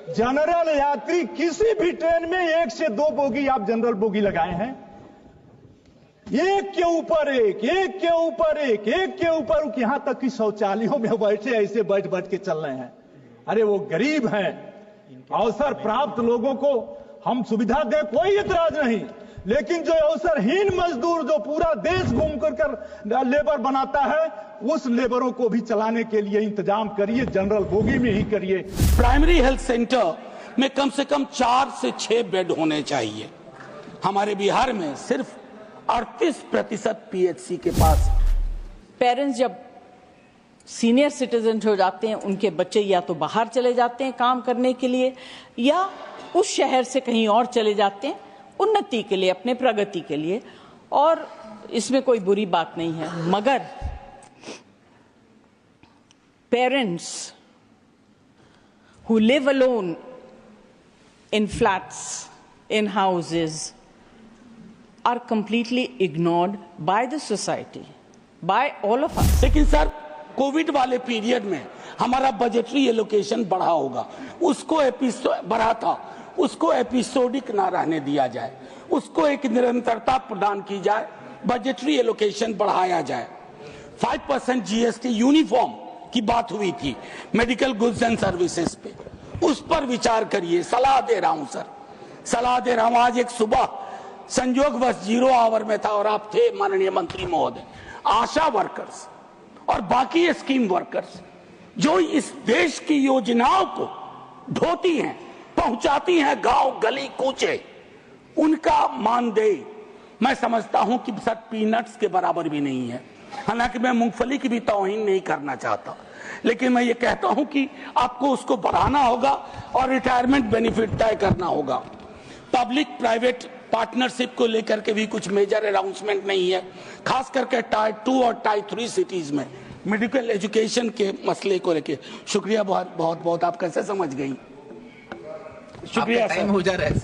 General यात्री किसी भी ट्रेन में 1 से 2 बोगी आप जनरल बोगी लगाए हैं, एक के ऊपर एक, एक के ऊपर एक, एक के ऊपर एक, यहां तक कि शौचालयों में बैठे ऐसे बैठ बैठ के चल रहे हैं। अरे वो गरीब हैं, अवसर प्राप्त लोगों को हम सुविधा दे, कोई इतराज नहीं, लेकिन जो अवसरहीन मजदूर जो पूरा देश घूम कर लेबर बनाता है, उस लेबरों को भी चलाने के लिए इंतजाम करिए, जनरल बोगी में ही करिए। प्राइमरी हेल्थ सेंटर में कम से कम 4 से 6 बेड होने चाहिए। हमारे बिहार में सिर्फ 38% पीएचसी के पास। पेरेंट्स जब सीनियर सिटीजन हो जाते हैं, उनके बच्चे या तो बाहर चले जाते हैं काम करने के लिए या उस शहर से कहीं और चले जाते हैं उन्नति के लिए, अपने प्रगति के लिए, और इसमें कोई बुरी बात नहीं है। मगर parents who live alone in flats, in houses, are completely ignored by the society, by all of us. लेकिन सर कोविड वाले पीरियड में हमारा बजटरी एलोकेशन बढ़ा होगा, उसको बढ़ा था, उसको एपिसोडिक ना रहने दिया जाए, उसको एक निरंतरता प्रदान की जाए, बजटरी एलोकेशन बढ़ाया जाए। 5% जीएसटी यूनिफॉर्म की बात हुई थी मेडिकल गुड्स एंड सर्विसेज पे, उस पर विचार करिए। सलाह दे रहा हूं सर, सलाह दे रहा हूं। आज एक सुबह संयोगवश 0 आवर में था और आप थे माननीय मंत्री महोदय। आशा वर्कर्स और बाकी स्कीम वर्कर्स जो इस देश की योजनाओं को ढोती हैं, पहुंचाती हैं गांव गली कूचे, उनका मानदेय मैं समझता हूं कि सर पीनट्स के बराबर भी नहीं है। हालांकि मैं मूंगफली की भी तौहीन नहीं करना चाहता, लेकिन मैं ये कहता हूं कि आपको उसको बढ़ाना होगा और रिटायरमेंट बेनिफिट तय करना होगा। पब्लिक प्राइवेट पार्टनरशिप को लेकर के भी कुछ मेजर अनाउंसमेंट नहीं है, खास करके टायर 2 और टायर 3 सिटीज में मेडिकल एजुकेशन के मसले को लेकर। शुक्रिया बहुत बहुत बहुत, आप कैसे समझ गई? शुक्रिया सर। हो जा रहा है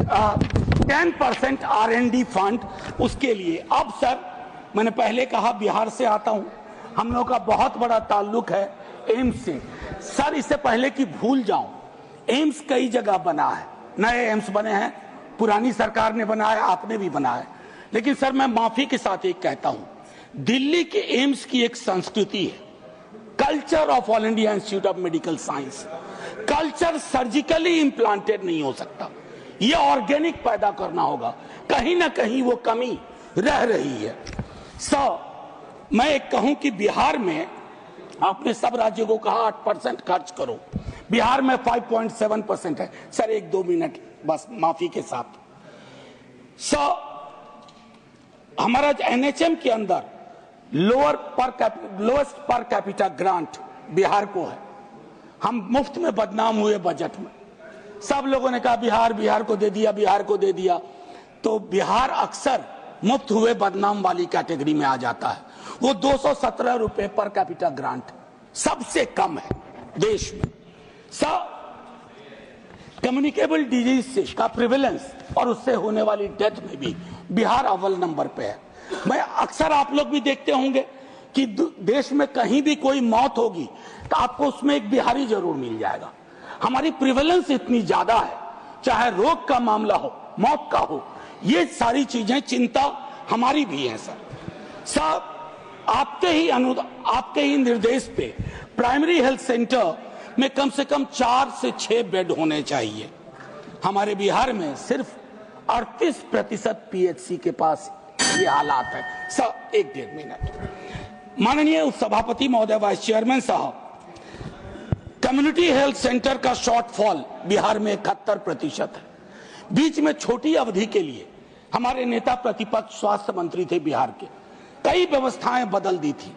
10% R&D फंड उसके लिए। अब सर मैंने पहले कहा बिहार से आता हूं, हम लोगों का बहुत बड़ा ताल्लुक है एम्स से। सर इससे पहले कि भूल जाऊं, एम्स कई जगह बना है, नए एम्स बने हैं, पुरानी सरकार ने बनाया, आपने भी बनाया। लेकिन सर मैं माफी के साथ एक कहता हूं, दिल्ली के एम्स की एक संस्कृति है, culture of all India institute of medical science. Culture surgically implanted नहीं हो सकता, ये ऑर्गेनिक पैदा करना होगा। कहीं ना कहीं वो कमी रह रही है। मैं एक कहूं कि बिहार में आपने सब राज्यों को कहा 8% खर्च करो, बिहार में 5.7% है। सर 1-2 मिनट बस माफी के साथ। हमारा एनएचएम के अंदर lowest per capita grant Bihar को है। हम मुफ्त में बदनाम हुए बजट में, सब लोगों ने कहा बिहार बिहार को दे दिया, बिहार को दे दिया। तो बिहार अक्सर मुफ्त हुए बदनाम वाली कैटेगरी में आ जाता है। वो 217 रुपए पर कैपिटा ग्रांट सबसे कम है देश में। कम्युनिकेबल डिजीज का प्रिवेलेंस और उससे होने वाली डेथ में भी बिहार अव्वल नंबर पे है। मैं अक्सर आप लोग भी देखते होंगे कि देश में कहीं भी कोई मौत होगी तो आपको उसमें एक बिहारी जरूर मिल जाएगा। हमारी प्रिवेलेंस इतनी ज्यादा है, चाहे रोग का मामला हो, मौत का हो, ये सारी चीजें चिंता हमारी भी है। सर आपके ही निर्देश पे प्राइमरी हेल्थ सेंटर में कम से कम 4 से 6 बेड होने चाहिए। हमारे बिहार में सिर्फ 38% पीएचसी के पास ये हालात है। Sir 1-1.5 minute. माननीय सभापति महोदय, वाइस चेयरमैन साहब, कम्युनिटी हेल्थ सेंटर का शॉर्टफॉल बिहार में 71% है। बीच में छोटी अवधि के लिए हमारे नेता प्रतिपक्ष स्वास्थ्य मंत्री थे बिहार के, कई व्यवस्थाएं बदल दी थी।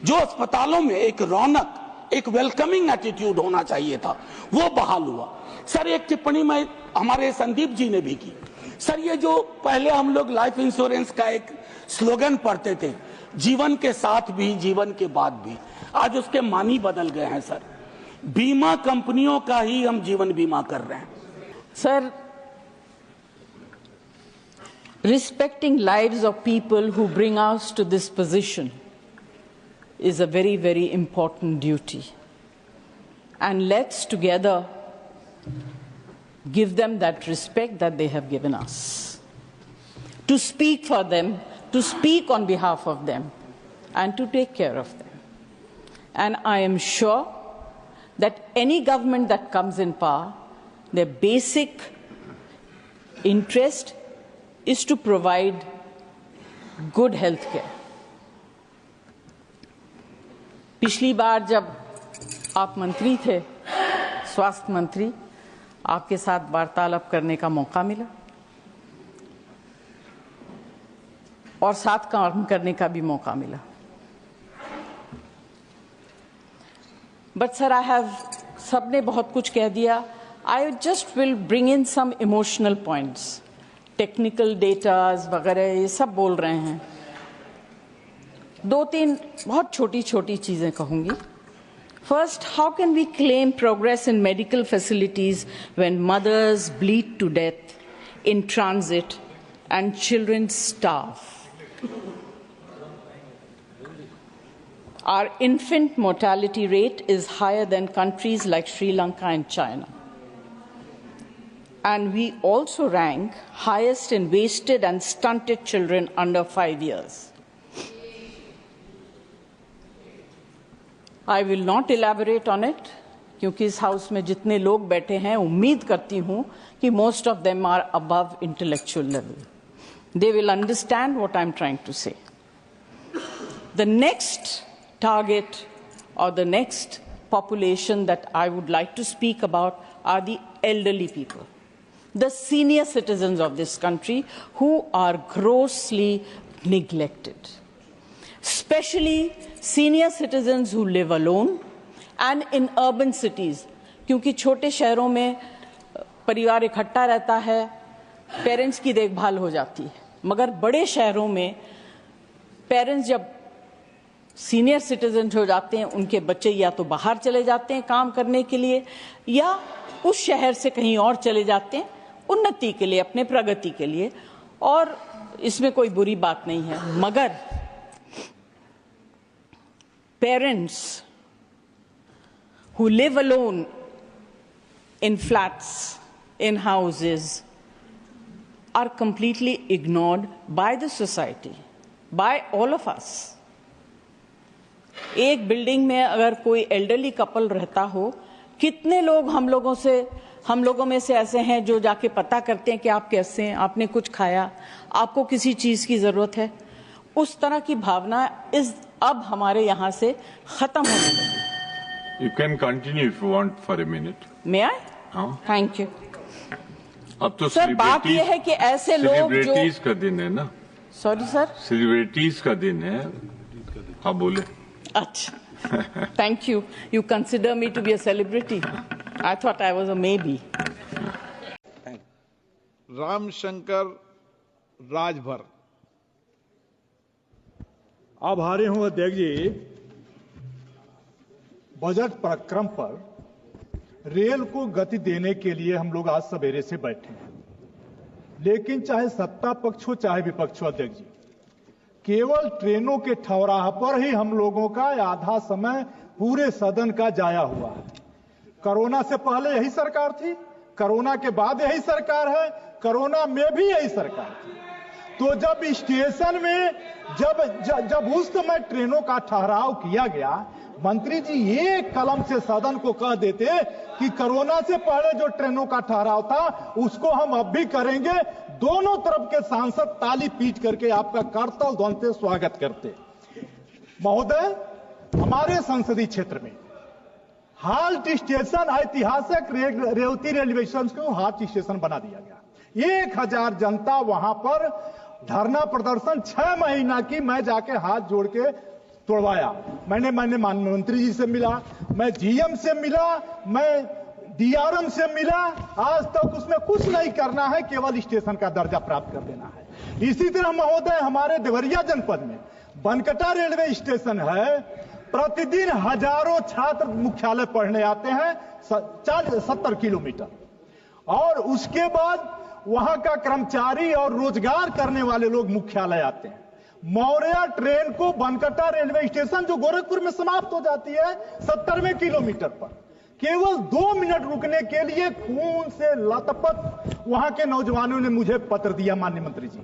जो अस्पतालों में एक रौनक, एक वेलकमिंग एटीट्यूड होना चाहिए था, वो बहाल हुआ। सर एक टिप्पणी में हमारे संदीप जी ने भी की। सर ये जो पहले हम लोग लाइफ इंश्योरेंस का एक स्लोगन पढ़ते थे, जीवन के साथ भी जीवन के बाद भी, आज उसके मानी बदल गए हैं। सर बीमा कंपनियों का ही हम जीवन बीमा कर रहे हैं। Sir respecting lives of people who bring us to this position is a very, very important duty. And let's together give them that respect that they have given us, to speak for them, to speak on behalf of them, and to take care of them. And I am sure that any government that comes in power, their basic interest is to provide good health care. पिछली बार जब आप मंत्री थे, स्वास्थ्य मंत्री, आपके साथ वार्तालाप करने का मौका मिला और साथ काम करने का भी मौका मिला. But sir, सबने बहुत कुछ कह दिया. I just will bring in some emotional points. Technical data वगैरह ये सब बोल रहे हैं. 2-3 बहुत छोटी चीजें कहूंगी. First, how can we claim progress in medical facilities when mothers bleed to death in transit and children starve? Our infant mortality rate is higher than countries like Sri Lanka and China. And we also rank highest in wasted and stunted children under 5 years. I will not elaborate on it, क्योंकि इस house में जितने लोग बैठे हैं, उम्मीद करती हूं कि most of them are above intellectual level. They will understand what I'm trying to say. The next target or the next population that I would like to speak about are the elderly people, the senior citizens of this country who are grossly neglected. Especially senior citizens who live alone and in urban cities, क्योंकि छोटे शहरों में परिवार इकट्ठा रहता है, parents की देखभाल हो जाती है, मगर बड़े शहरों में पेरेंट्स जब सीनियर सिटीजन हो जाते हैं, उनके बच्चे या तो बाहर चले जाते हैं काम करने के लिए या उस शहर से कहीं और चले जाते हैं उन्नति के लिए, अपने प्रगति के लिए, और इसमें कोई बुरी बात नहीं है. मगर parents who live alone in flats, in houses, are completely ignored by the society, by all of us. एक बिल्डिंग में अगर कोई एल्डरली कपल रहता हो, कितने लोग हम लोगों में से ऐसे हैं जो जाके पता करते हैं कि आप कैसे हैं, आपने कुछ खाया, आपको किसी चीज की जरूरत है. उस तरह की भावना अब हमारे यहाँ से खत्म होने लगी. You can continue if you want for a minute. May I? हाँ. Thank you. अब तो सर बात यह है कि ऐसे लोग जो सेलिब्रिटीज का दिन है ना. Sorry sir. सेलिब्रिटीज का दिन है. हाँ बोले. अच्छा. Thank you. You consider me to be a celebrity. I thought I was a maybe. Ramshankar Rajbhar. आभारी हूं अध्यक्ष जी. बजट प्रक्रम पर रेल को गति देने के लिए हम लोग आज सवेरे से बैठे हैं, लेकिन चाहे सत्ता पक्ष हो चाहे विपक्ष हो अध्यक्ष जी, केवल ट्रेनों के ठहराव पर ही हम लोगों का आधा समय पूरे सदन का जाया हुआ है. कोरोना से पहले यही सरकार थी, कोरोना के बाद यही सरकार है, कोरोना में भी यही सरकार थी. तो जब स्टेशन में जब उस समय ट्रेनों का ठहराव किया गया, मंत्री जी एक कलम से सदन को कह देते कि कोरोना से पहले जो ट्रेनों का ठहराव था उसको हम अब भी करेंगे, दोनों तरफ के सांसद ताली पीट करके आपका करतल ध्वनि से स्वागत करते. महोदय, हमारे संसदीय क्षेत्र में हाल्ट स्टेशन, ऐतिहासिक रेवती रेलवे स्टेशन को हाल्ट स्टेशन बना दिया गया. 1000 जनता वहां पर धरना प्रदर्शन 6 महीना की मैं जाके हाथ जोड़ के तोड़वाया. मैंने माननीय मंत्री जी से मिला, मैं जीएम से मिला, मैं डीआरएम से मिला. आज तक उसमें कुछ नहीं करना है, केवल स्टेशन का दर्जा प्राप्त कर देना है. इसी तरह महोदय, हमारे देवरिया जनपद में बनकटा रेलवे स्टेशन है. प्रतिदिन हजारों छात्र मुख्यालय पढ़ने आते हैं 70 किलोमीटर, और उसके बाद वहां का कर्मचारी और रोजगार करने वाले लोग मुख्यालय आते हैं. मौर्या ट्रेन को बनकटा रेलवे स्टेशन जो गोरखपुर में समाप्त हो जाती है 70वें किलोमीटर पर, केवल 2 मिनट रुकने के लिए खून से लथपथ वहां के नौजवानों ने मुझे पत्र दिया, माननीय मंत्री जी।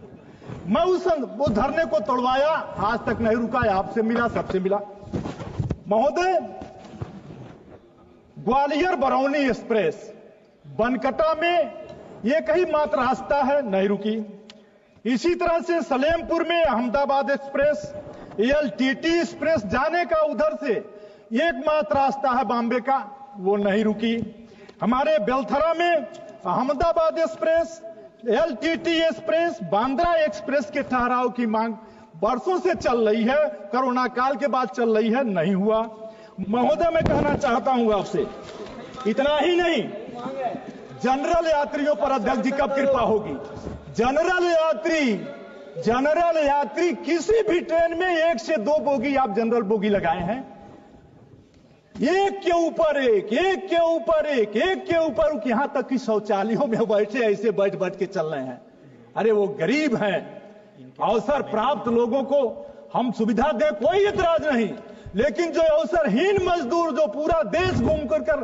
मैं वो धरने को तोड़वाया, आज तक नहीं रुका। आपसे मिला, सबसे मिला। महोदय, ग्वालियर बरौनी एक्सप्रेस बनकटा में एक ही मात्र रास्ता है, नहीं रुकी। इसी तरह से सलेमपुर में अहमदाबाद एक्सप्रेस, एलटीटी एक्सप्रेस जाने का उधर से एकमात्र रास्ता है बॉम्बे का, वो नहीं रुकी। हमारे बेलथरा में Ahmedabad express, LTT express, Bandra express के ठहराव की मांग वर्षों से चल रही है, कोरोना काल के बाद चल रही है, नहीं हुआ। महोदय, मैं कहना चाहता हूं आपसे, इतना ही नहीं, जनरल यात्रियों पर अध्यक्ष जी कब कृपा होगी? जनरल यात्री किसी भी ट्रेन में 1 से 2 बोगी आप जनरल बोगी लगाए हैं, एक के ऊपर एक, एक के ऊपर एक, एक के ऊपर, यहां तक कि शौचालयों में बैठे ऐसे बैठ बैठ के चल रहे हैं। अरे वो गरीब हैं, अवसर प्राप्त लोगों को हम सुविधा दें, कोई इतराज नहीं, लेकिन जो अवसरहीन मजदूर जो पूरा देश घूम कर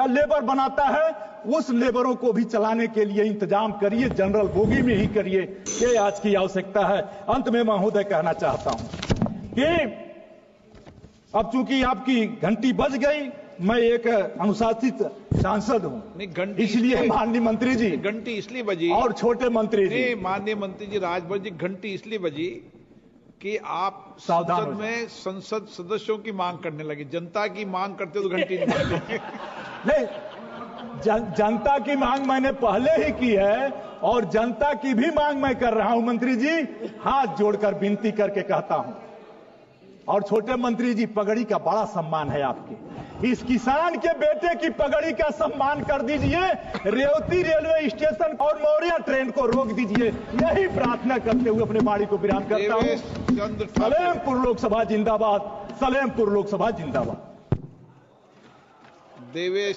लेबर बनाता है, उस लेबरों को भी चलाने के लिए इंतजाम करिए, जनरल बोगी में ही करिए, ये आज की आवश्यकता है। अंत में महोदय कहना चाहता हूं कि अब चूंकि आपकी घंटी बज गई, मैं एक अनुशासित सांसद हूं, इसलिए माननीय मंत्री जी, घंटी इसलिए बजी, और छोटे मंत्री जी, माननीय मंत्री जी राजभर जी, घंटी इसलिए बजी कि आप सावधान संसद में संसद सदस्यों की मांग करने लगे। जनता की मांग करते तो घंटी नहीं बजती। नहीं, जनता की मांग मैंने पहले ही की है, और जनता की भी मांग मैं कर रहा हूं। मंत्री जी, हाथ जोड़कर विनती करके कहता हूं, और छोटे मंत्री जी, पगड़ी का बड़ा सम्मान है आपके, इस किसान के बेटे की पगड़ी का सम्मान कर दीजिए, रेवती रेलवे स्टेशन और मौर्या ट्रेन को रोक दीजिए, यही प्रार्थना करते हुए अपने वाणी को विराम करता हूं। सलेमपुर लोकसभा जिंदाबाद, सलेमपुर लोकसभा जिंदाबाद। देवेश